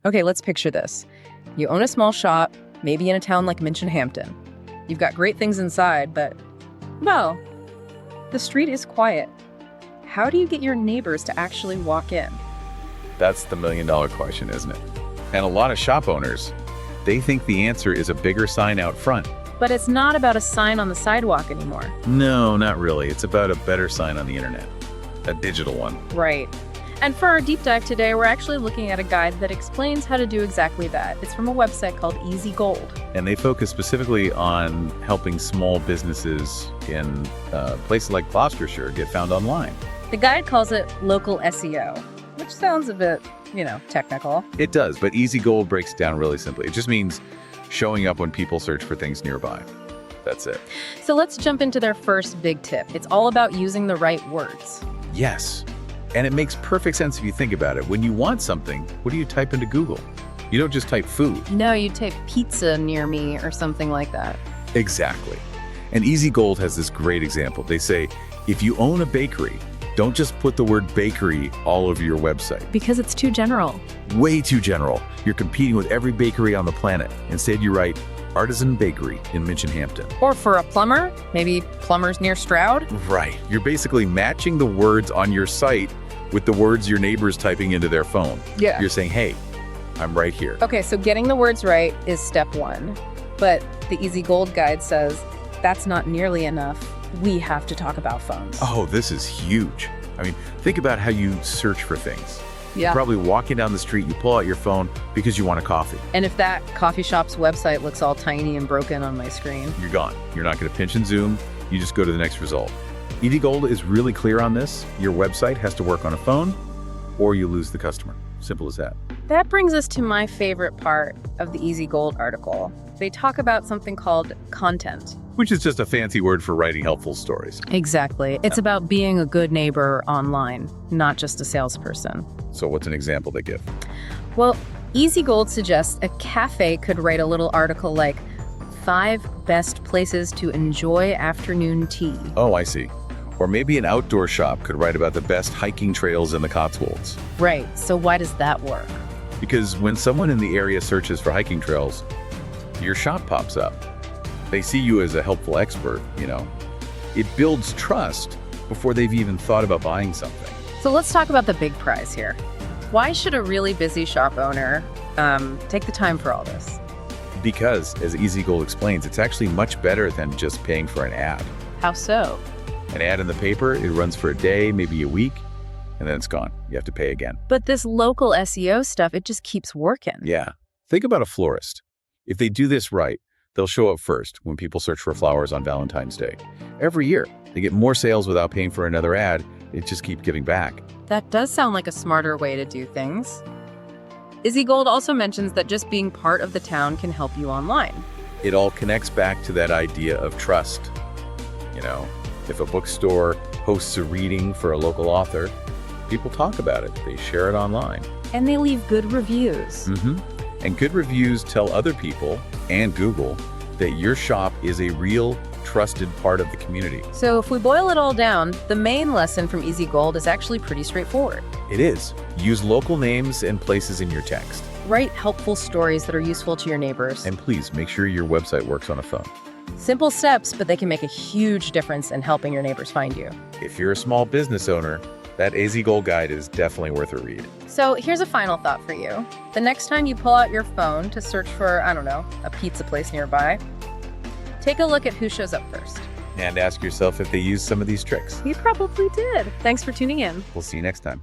Okay, let's picture this. You own a small shop, maybe in a town like Minchinhampton. You've got great things inside, but, well, the street is quiet. How do you get your neighbors to actually walk in? That's the million-dollar question, isn't it? And a lot of shop owners, they think the answer is a bigger sign out front. But it's not about a sign on the sidewalk anymore. No, not really. It's about a better sign on the internet. A digital one. Right. And for our deep dive today, we're actually looking at a guide that explains how to do exactly that. It's from a website called Easy Gold. And they focus specifically on helping small businesses in places like Gloucestershire get found online. The guide calls it local SEO, which sounds a bit, technical. It does, but Easy Gold breaks it down really simply. It just means showing up when people search for things nearby. That's it. So let's jump into their first big tip. It's all about using the right words. Yes. And it makes perfect sense if you think about it. When you want something, what do you type into Google? You don't just type food. No, you type pizza near me or something like that. Exactly. And Easy Gold has this great example. They say, if you own a bakery, don't just put the word bakery all over your website. Because it's too general. Way too general. You're competing with every bakery on the planet. Instead, you write Artisan Bakery in Minchinhampton. Or for a plumber, maybe plumbers near Stroud. Right. You're basically matching the words on your site with the words your neighbor's typing into their phone. Yeah. You're saying, hey, I'm right here. Okay, so getting the words right is step one. But the Easy Gold guide says that's not nearly enough. We have to talk about phones. Oh, this is huge. I mean, think about how you search for things. Yeah. You're probably walking down the street, you pull out your phone because you want a coffee. And if that coffee shop's website looks all tiny and broken on my screen, You're gone. You're not going to pinch and zoom. You just go to the next result. Easy Gold is really clear on this. Your website has to work on a phone or you lose the customer. Simple as that. that brings us to my favorite part of the Easy Gold article. They talk about something called content. Which is just a fancy word for writing helpful stories. Exactly. It's about being a good neighbor online, not just a salesperson. So what's an example they give? Well, Easy Gold suggests a cafe could write a little article like 5 best places to enjoy afternoon tea. Oh, I see. Or maybe an outdoor shop could write about the best hiking trails in the Cotswolds. Right. So why does that work? Because when someone in the area searches for hiking trails, your shop pops up. They see you as a helpful expert, It builds trust before they've even thought about buying something. So let's talk about the big prize here. Why should a really busy shop owner take the time for all this? Because, as Easy Gold explains, it's actually much better than just paying for an ad. How so? An ad in the paper, it runs for a day, maybe a week, and then it's gone. You have to pay again. But this local SEO stuff, it just keeps working. Yeah. Think about a florist. If they do this right, they'll show up first when people search for flowers on Valentine's Day. Every year, they get more sales without paying for another ad. It just keeps giving back. That does sound like a smarter way to do things. Easy Gold also mentions that just being part of the town can help you online. It all connects back to that idea of trust. If a bookstore hosts a reading for a local author, people talk about it. They share it online. And they leave good reviews. And good reviews tell other people and Google that your shop is a real trusted part of the community. So if we boil it all down, the main lesson from Easy Gold is actually pretty straightforward. It is. Use local names and places in your text. Write helpful stories that are useful to your neighbors. And please make sure your website works on a phone. Simple steps, but they can make a huge difference in helping your neighbors find you. If you're a small business owner, that Easy Gold guide is definitely worth a read. So here's a final thought for you. The next time you pull out your phone to search for, a pizza place nearby, take a look at who shows up first. And ask yourself if they use some of these tricks. You probably did. Thanks for tuning in. We'll see you next time.